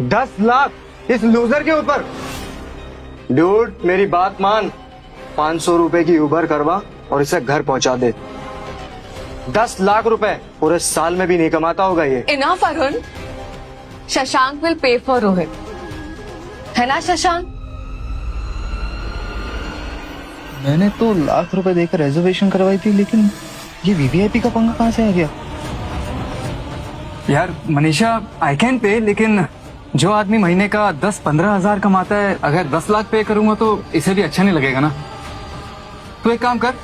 10 लाख इस लूजर के ऊपर। ड्यूड मेरी बात मान, 500 रुपए की उबर करवा और इसे घर पहुंचा दे। 10 लाख रुपए पूरे साल में भी नहीं कमाता होगा ये। Enough Arun, Shashank will pay for Rohit, है ना शशांक? मैंने तो लाख रुपए देकर रिजर्वेशन करवाई थी, लेकिन ये वीवीआईपी का पंगा कहाँ से आ गया? यार मनीषा, आई कैन पे, लेकिन जो आदमी महीने का 10-15 हजार कमाता है, अगर 10 लाख पे करूंगा तो इसे भी अच्छा नहीं लगेगा ना। तो एक काम कर,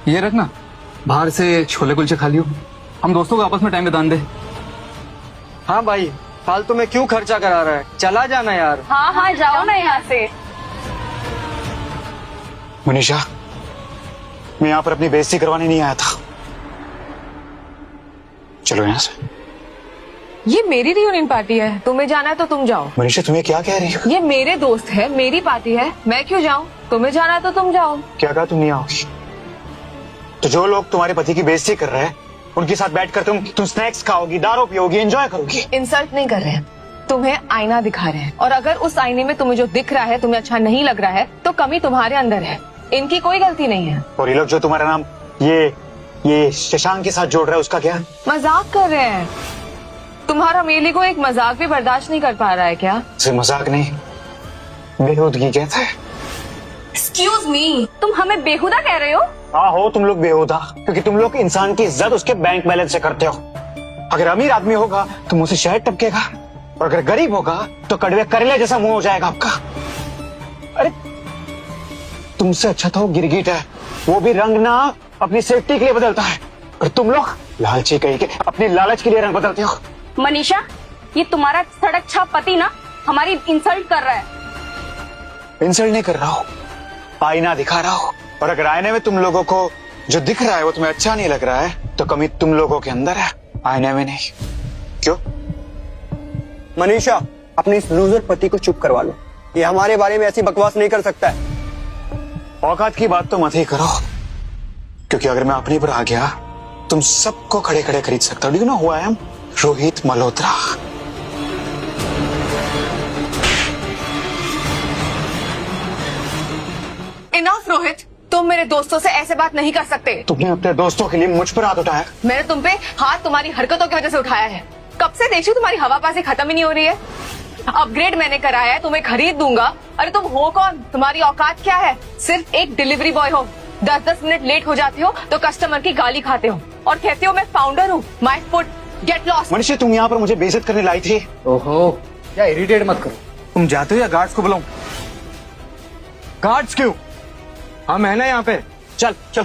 ये रखना, बाहर से छोले कुलचे खा लियो, हम दोस्तों को आपस में टाइम बिताने दे। हाँ भाई, फालतू में क्यों खर्चा करा रहा है, चला जाना यार। हाँ हाँ जाओ ना यहाँ से। मनीषा, मैं यहाँ पर अपनी बेइज्जती करवाने नहीं आया था, चलो यहाँ से। ये मेरी रियूनियन पार्टी है, तुम्हें जाना है तो तुम जाओ। मनीषा तुम्हें क्या कह रही हो? ये मेरे दोस्त है, मेरी पार्टी है, मैं क्यों जाऊँ? तुम्हें जाना है तो तुम जाओ। क्या कहा, तुम नहीं आओगी? तो जो लोग तुम्हारे पति की बेइज्जती कर रहे हैं उनके साथ बैठकर तुम स्नैक्स खाओगी, दारू पियोगी, एंजॉय करोगी। इंसल्ट नहीं कर रहे हैं, तुम्हें आईना दिखा रहे हैं, और अगर उस आईने में तुम्हें जो दिख रहा है तुम्हें अच्छा नहीं लग रहा है तो कमी तुम्हारे अंदर है, इनकी कोई गलती नहीं है। और ये लोग जो तुम्हारा नाम ये शशांक के साथ जोड़ रहा है, उसका क्या? मजाक कर रहे हैं। तुम्हारा मेली को एक मजाक भी बर्दाश्त नहीं कर पा रहा है क्या? सिर्फ मजाक नहीं, बेहूदगी कहता है। एक्सक्यूज मी, तुम हमें बेहुदा कह रहे हो? हाँ हो तुम लोग बेहुदा, क्योंकि तुम लोग इंसान की इज्जत उसके बैंक बैलेंस से करते हो। अगर अमीर आदमी होगा तो मुंह से शहद टपकेगा, और अगर गरीब होगा तो कड़वे करेले जैसा मुंह हो जाएगा आपका। अरे तुमसे अच्छा तो गिरगिट है, वो भी रंग ना अपनी सेफ्टी के लिए बदलता है, और तुम लोग लालची कहीं के अपनी लालच के लिए रंग बदलते हो। मनीषा, ये तुम्हारा सड़क छाप पति ना हमारी इंसल्ट कर रहा है। इंसल्ट नहीं कर रहा हूँ, आईना दिखा रहा हूँ, और अगर आईने में तुम लोगों को जो दिख रहा है वो तुम्हें अच्छा नहीं लग रहा है तो कमी तुम लोगों के अंदर है, आईने में नहीं। क्यों? मनीषा, अपने इस लूजर पति को चुप करवा लो, ये हमारे बारे में ऐसी बकवास नहीं कर सकता है। औकात की बात तो मत ही करो, क्योंकि अगर मैं अपने पर आ गया तुम सबको खड़े खड़े खरीद सकता हूँ। ना हुआ है रोहित मल्होत्रा। इनफ रोहित, तुम मेरे दोस्तों से ऐसे बात नहीं कर सकते। तुमने अपने दोस्तों के लिए मुझ पर हाथ उठाया। मैंने तुम पे हाथ तुम्हारी हरकतों की वजह से उठाया है। कब से देखी तुम्हारी हवाबाजी खत्म ही नहीं हो रही है। अपग्रेड मैंने कराया है, तुम्हें खरीद दूंगा। अरे तुम हो कौन, तुम्हारी औकात क्या है? सिर्फ एक डिलीवरी बॉय हो, 10-10 मिनट लेट हो जाते हो तो कस्टमर की गाली खाते हो और कहते हो मैं फाउंडर हूँ। My foot, get lost. Manisha, तुम यहाँ पर मुझे बेइज्जत करने लाई थी। ओहो, क्या इरिटेट मत करो, तुम जाते हो या गार्ड्स को बुलाऊं? गार्ड्स क्यों, हम है ना यहाँ पे। चल चल,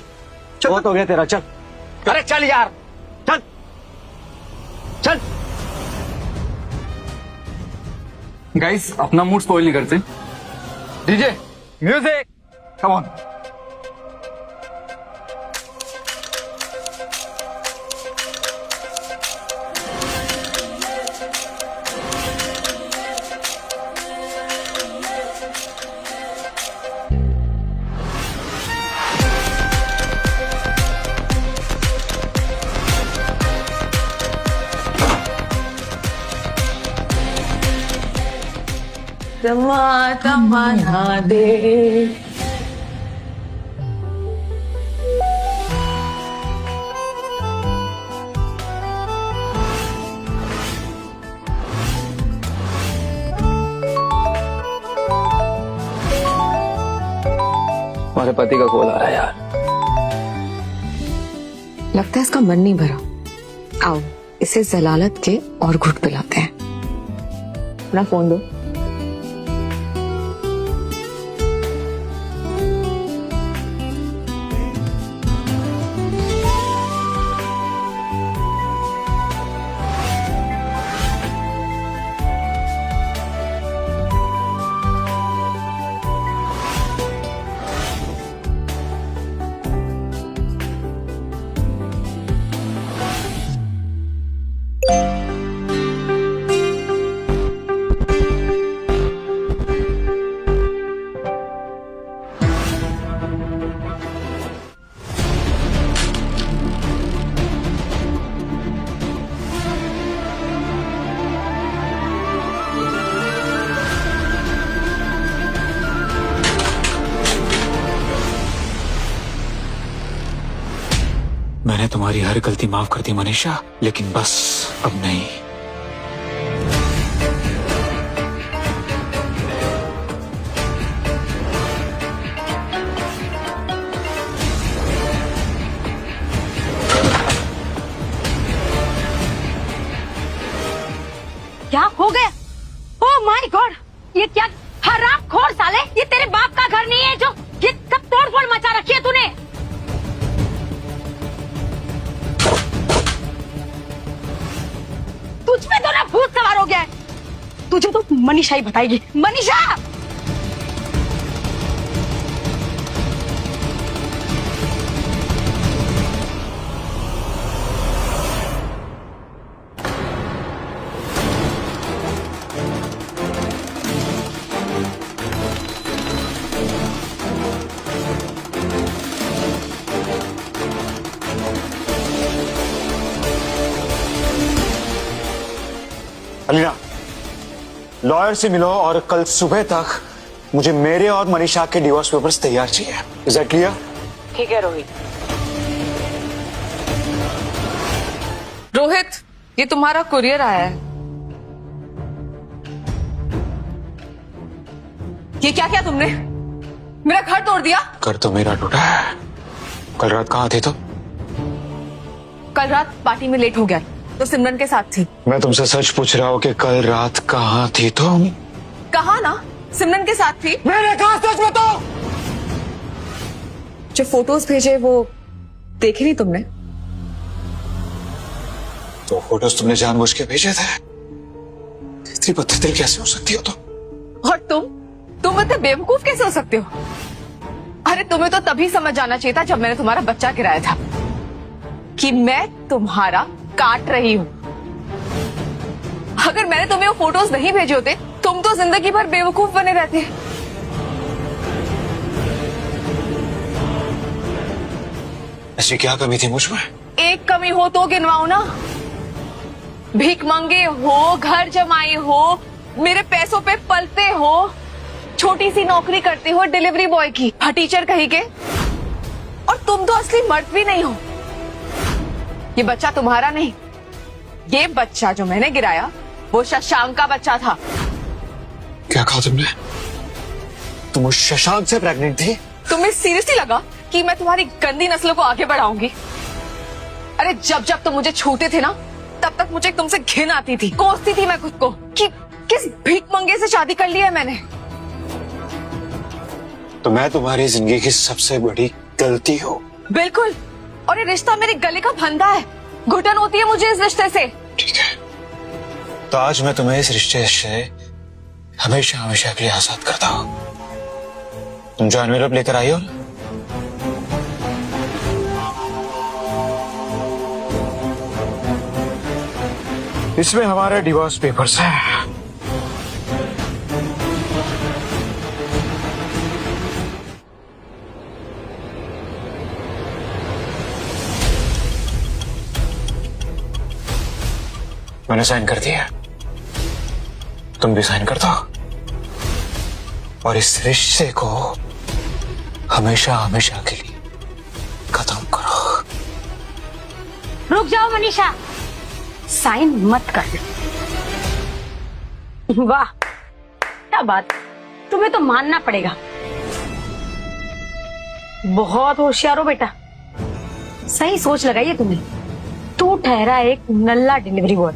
बहुत हो गया तेरा, चल। अरे चल यार, चल चल। गाइस, अपना मूड स्पॉइल नहीं करते। DJ music, come on. तमन्ना दे। हमारे पति का कॉल आ रहा है यार। लगता है इसका मन नहीं भरा। आओ इसे जलालत के और घुट पिलाते हैं। अपना फोन दो। मैंने तुम्हारी हर गलती माफ कर दी मनीषा, लेकिन बस अब नहीं। क्या हो गया? ओह माय गॉड, ये क्या हरामखोर साले, ये तेरे बाप का घर नहीं है जो ये सब तोड़-फोड़ मचा रखी है तूने। तुझ में तो ना भूत सवार हो गया है। तुझे तो मनीषा ही बताएगी। मनीषा, अलीना, लॉयर से मिलो और कल सुबह तक मुझे मेरे और मनीषा के डिवोर्स पेपर्स तैयार चाहिए। Is that clear? ठीक है रोहित। रोहित, ये तुम्हारा कुरियर आया है। ये क्या किया तुमने? मेरा घर तोड़ दिया। घर तो मेरा टूटा है। कल रात कहाँ थे तुम? कल रात पार्टी में लेट हो गया तो सिमरन के साथ थी। मैं तुमसे सच पूछ रहा हूँ कि कल रात कहाँ थी तुम? कहा ना, सिमरन के साथ थी। मैंने कहा सच बताओ। जो फोटोज भेजे वो देखे नहीं तुमने? तो फोटोज तुमने जानबूझ के भेजे थे? इतनी बददिल कैसे हो सकती हो तुम? और तुम इतने बेवकूफ कैसे हो सकते हो? अरे तुम्हें तो तभी समझ जाना चाहिए था जब मैंने तुम्हारा बच्चा गिराया था कि मैं तुम्हारा काट रही हूं। अगर मैंने तुम्हें वो फोटोज नहीं भेजे होते तुम तो जिंदगी भर बेवकूफ बने रहते। ऐसी क्या कमी थी मुझ में? एक कमी हो तो गिनवाओ ना। भीख मांगे हो, घर जमाए हो, मेरे पैसों पे पलते हो, छोटी सी नौकरी करते हो डिलीवरी बॉय की, टीचर कहीं के। और तुम तो असली मर्द भी नहीं हो। ये बच्चा तुम्हारा नहीं, ये बच्चा जो मैंने गिराया वो शशांक का बच्चा था। क्या कहा तुमने? तुम उस शशांक से प्रेग्नेंट थी? तुम्हें सीरियसली लगा कि मैं तुम्हारी गंदी नस्लों को आगे बढ़ाऊंगी? अरे जब जब तुम मुझे छूते थे ना तब तक मुझे तुमसे घिन आती थी, कोसती थी मैं खुद को कि किस भीख मंगे से शादी कर ली है मैंने। तो मैं तुम्हारी जिंदगी की सबसे बड़ी गलती हूँ। बिल्कुल, और ये रिश्ता मेरे गले का फंदा है। घुटन होती है मुझे इस रिश्ते से। ठीक है, तो आज मैं तुम्हें इस रिश्ते से हमेशा हमेशा के लिए आजाद करता हूँ। तुम जो एनवेलप लेकर आई हो ना, इसमें हमारे डिवोर्स पेपर्स हैं। मैंने साइन कर दिया, तुम भी साइन कर दो और इस रिश्ते को हमेशा हमेशा के लिए खत्म करो। रुक जाओ मनीषा, साइन मत कर। वाह क्या बात, तुम्हें तो मानना पड़ेगा। बहुत होशियार हो बेटा, सही सोच लगाई है तुमने। तू ठहरा एक नल्ला डिलीवरी बॉय,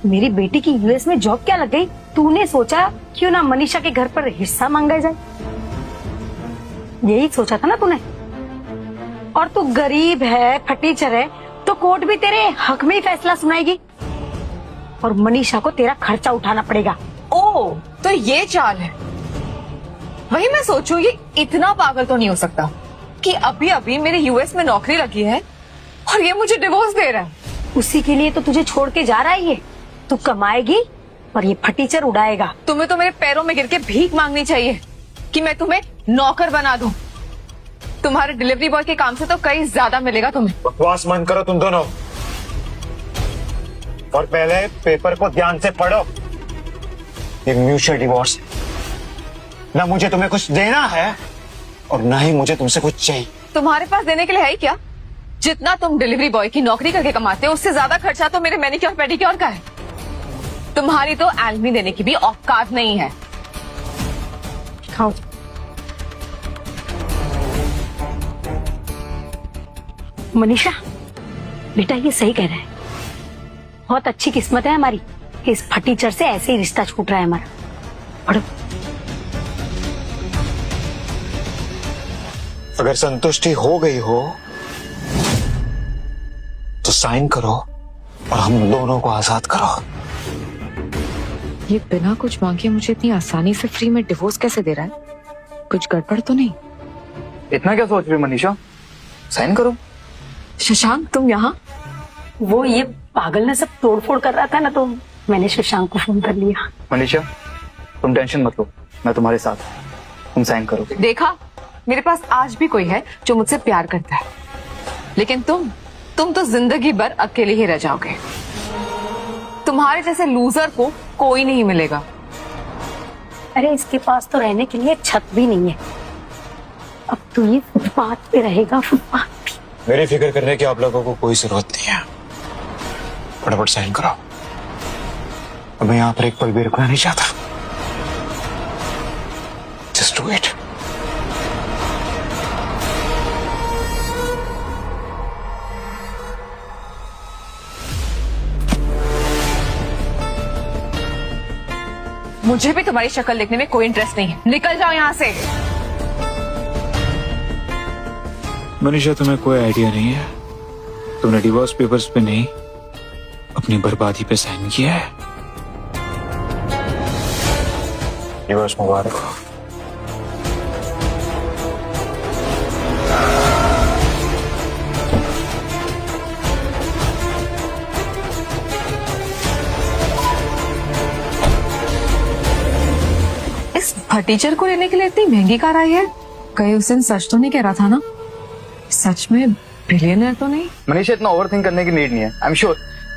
मेरी बेटी की यूएस में जॉब क्या लग गई? तूने सोचा क्यों ना मनीषा के घर पर हिस्सा मांगा जाए, यही सोचा था ना तूने। और तू गरीब है, फटीचर है, तो कोर्ट भी तेरे हक में ही फैसला सुनाएगी और मनीषा को तेरा खर्चा उठाना पड़ेगा। ओ, तो ये चाल है। वही मैं सोचूं ये इतना पागल तो नहीं हो सकता कि अभी अभी मेरी यूएस में नौकरी लगी है और ये मुझे डिवोर्स दे रहा है। उसी के लिए तो तुझे छोड़ के जा रहा है ये। तू कमाएगी और ये फटीचर उड़ाएगा। तुम्हें तो मेरे पैरों में गिर के भीख मांगनी चाहिए कि मैं तुम्हें नौकर बना दूं। तुम्हारे डिलीवरी बॉय के काम से तो कहीं ज्यादा मिलेगा तुम्हें। बकवास बंद करो तुम दोनों और पहले पेपर को ध्यान से पढ़ो। ये म्यूचुअल डिवोर्स है, ना मुझे तुम्हें कुछ देना है और ना ही मुझे तुमसे कुछ चाहिए। तुम्हारे पास देने के लिए है ही क्या? जितना तुम डिलीवरी बॉय की नौकरी करके कमाते हो उससे ज्यादा खर्चा तो मेरे मैनिक्योर पेडिक्योर का है। तुम्हारी तो एलमी देने की भी औकात नहीं है। खाओ। मनीषा बेटा ये सही कह रहा है, बहुत अच्छी किस्मत है हमारी, इस फटीचर से ऐसे ही रिश्ता छूट रहा है हमारा। पढ़ो। अगर संतुष्टि हो गई हो तो साइन करो और हम दोनों को आजाद करो। ये बिना कुछ मांगे मुझे इतनी आसानी से फ्री में डिवोर्स कैसे दे रहा है? कुछ गड़बड़ तो नहीं? इतना क्या सोच रही हो मनीषा, साइन करो। शशांक तुम यहाँ? वो ये पागल ने सब तोड़फोड़ कर रहा था ना, तो मैंने शशांक को फोन कर लिया। मनीषा तुम टेंशन मत लो, मैं तुम्हारे साथ हूं, तुम साइन करो। देखा, मेरे पास आज भी कोई है जो मुझसे प्यार करता है, लेकिन तुम तो जिंदगी भर अकेले ही रह जाओगे। तुम्हारे जैसे लूजर को कोई नहीं मिलेगा। अरे इसके पास तो रहने के लिए छत भी नहीं है, अब तो ये फुटपाथ पे रहेगा, फुटपाथ पे। मेरी फिक्र करने की आप लोगों को कोई जरूरत नहीं है, फटाफट साइन करो। अब मैं यहाँ पर एक पल भी रुकना नहीं चाहता। Just do it. मुझे भी तुम्हारी शक्ल देखने में कोई इंटरेस्ट नहीं है, निकल जाओ यहाँ से। मनीषा तुम्हें कोई आइडिया नहीं है, तुमने डिवोर्स पेपर्स पे नहीं अपनी बर्बादी पे साइन किया है। डिवोर्स मुबारक हो। इस फटीचर को लेने के लिए इतनी महंगी कार आई है? कहीं उस दिन सच तो नहीं कह रहा था ना? सच में बिलियनर तो नहीं? मनीषा इतना ओवर थिंक करने की नीड नहीं है। आई एम श्योर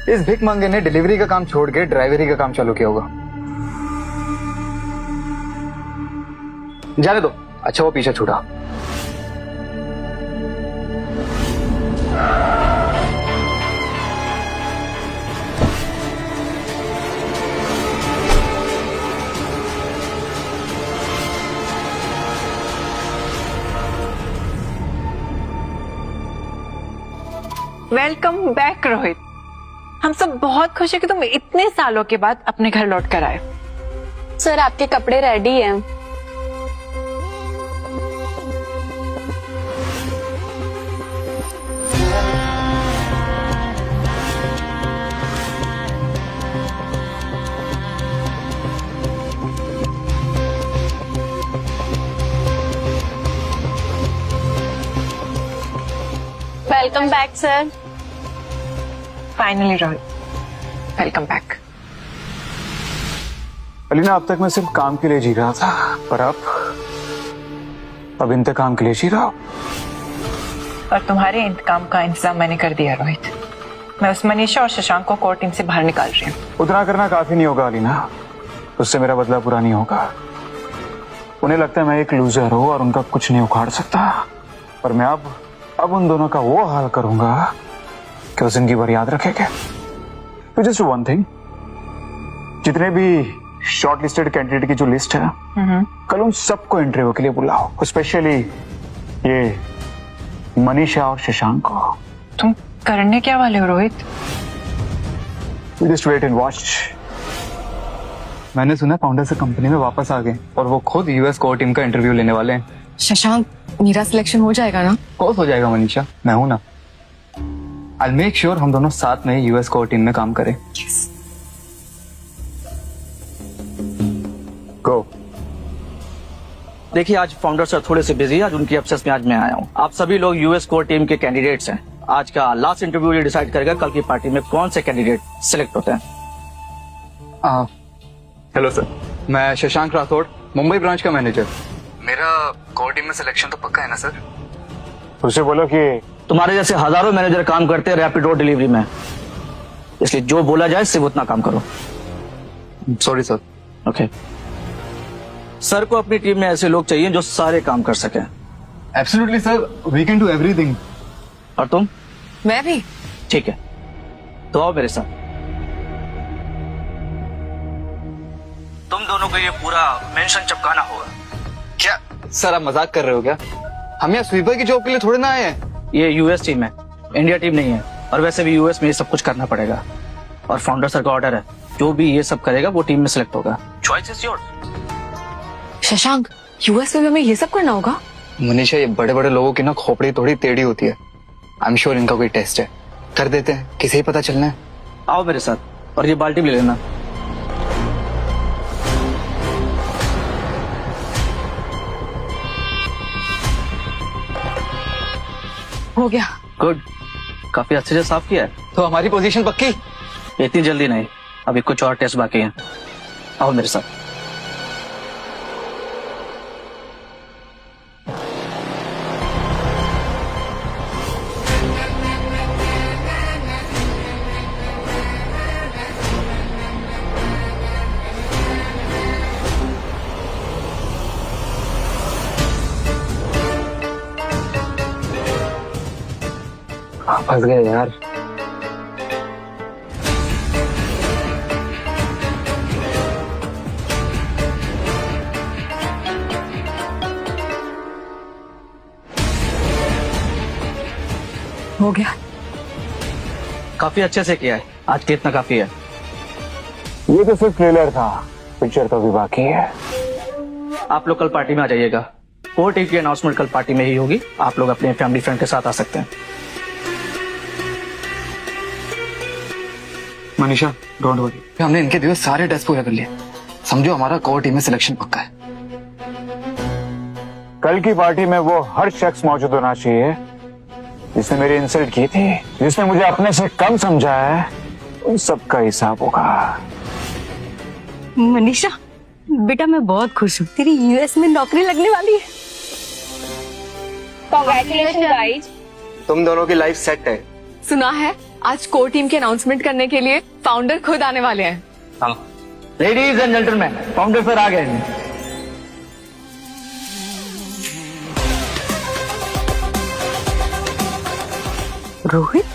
इस भिख मंगे ने डिलीवरी का काम छोड़ के ड्राइवरी का काम चालू किया होगा। जाने दो, अच्छा वो पीछे छूटा। Welcome back Rohit. हम सब बहुत खुश है कि तुम इतने सालों के बाद अपने घर लौट कर आए। सर आपके कपड़े रेडी हैं। Welcome back sir. Finally Rohit, welcome back. Alina, अब तक मैं सिर्फ काम के लिए जी रहा था, पर अब इंतकाम के लिए जी रहा हूं। और तुम्हारे इंतकाम का इंतजाम मैंने कर दिया रोहित। मैं उस मनीषा और शशांक को कोर्ट टीम से बाहर निकाल रही हूँ। उतना करना काफी नहीं होगा अलीना, उससे मेरा बदला पूरा नहीं होगा। उन्हें लगता है मैं एक लूजर हूँ और उनका कुछ नहीं उखाड़ सकता, पर मैं अब उन दोनों का वो हाल करूंगा कि वो जिंदगी भर याद रखेंगे। तो जस्ट वन थिंग, जितने भी शॉर्ट लिस्टेड कैंडिडेट की जो लिस्ट है, कल उन सबको इंटरव्यू के लिए बुलाओ, स्पेशली ये मनीषा और शशांक को। तुम करने क्या वाले हो Rohit? Just wait and watch. मैंने सुना फाउंडर से कंपनी में वापस आ गए और वो खुद यूएस कोर टीम का इंटरव्यू लेने वाले हैं। शशांक, मेरा सिलेक्शन हो जाएगा ना? कोर्स हो जाएगा मनीषा, मैं हूं ना। आई मेक श्योर हम दोनों साथ में यूएस कोर टीम में काम करें। गो। देखिए, आज फाउंडर सर थोड़े से बिजी है, आज उनकी अफसोस में आज मैं आया हूँ। आप सभी लोग यूएस कोर टीम के कैंडिडेट्स हैं। आज का लास्ट इंटरव्यू ये डिसाइड करेगा कल की पार्टी में कौन से कैंडिडेट सिलेक्ट होते हैं। हेलो सर, मैं शशांक राठौड़, मुंबई ब्रांच का मैनेजर। मेरा कोर टीम में सिलेक्शन तो पक्का है ना सर? उससे बोलो कि तुम्हारे जैसे हजारों मैनेजर काम करते हैं रैपिड डोर डिलीवरी में, इसलिए जो बोला जाए सिर्फ उतना काम करो। Sorry sir. ओके। सर को अपनी टीम में ऐसे लोग चाहिए जो सारे काम कर सकें। Absolutely sir, we can do everything. और तुम मैं भी। ठीक है, तो आओ मेरे साथ। तुम दोनों को ये पूरा मेंशन चिपकाना होगा। क्या सर, आप मजाक कर रहे हो क्या? हम यहाँ स्वीपर की जॉब के लिए थोड़े ना आए हैं। ये यूएस टीम है, इंडिया टीम नहीं है। और वैसे भी यूएस में ये सब कुछ करना पड़ेगा। और फाउंडर सर का ऑर्डर है, जो भी ये सब करेगा वो टीम में सिलेक्ट होगा। Choice is yours. Shashank, US में भी हमें ये सब करना होगा? मनीषा, ये बड़े बड़े लोगों की ना खोपड़ी थोड़ी टेढ़ी होती है। आई एम श्योर इनका कोई टेस्ट है, कर देते हैं, किसे ही पता चलना है। आओ मेरे साथ, और ये बाल्टी भी ले लेना। हो गया। गुड, काफी अच्छे से साफ किया है। तो हमारी पोजीशन पक्की? इतनी जल्दी नहीं, अभी कुछ और टेस्ट बाकी हैं। आओ मेरे साथ। फंस गए यार। हो गया। काफी अच्छे से किया है, आज के इतना काफी है। ये तो सिर्फ ट्रेलर था, पिक्चर तो अभी बाकी है। आप लोग कल पार्टी में आ जाइएगा। कोर टीम की अनाउंसमेंट कल पार्टी में ही होगी। आप लोग अपने फैमिली फ्रेंड के साथ आ सकते हैं। मनीषा, डोंट वरी, हमने इनके दिए सारे टेस्ट पूरे कर लिए। समझो हमारा कोर टीम में सिलेक्शन पक्का है। कल की पार्टी में वो हर शख्स मौजूद होना चाहिए जिसने मेरी इंसल्ट की थी, जिसने मुझे अपने से कम समझा है। उन सबका हिसाब होगा। मनीषा बेटा, मैं बहुत खुश हूँ, तेरी यूएस में नौकरी लगने वाली है। Congratulation guys. तुम दोनों की लाइफ सेट है। सुना है आज कोर टीम की अनाउंसमेंट करने के लिए फाउंडर खुद आने वाले हैं। हाँ, ladies and gentleman, founder sir आ गए हैं। रोहित,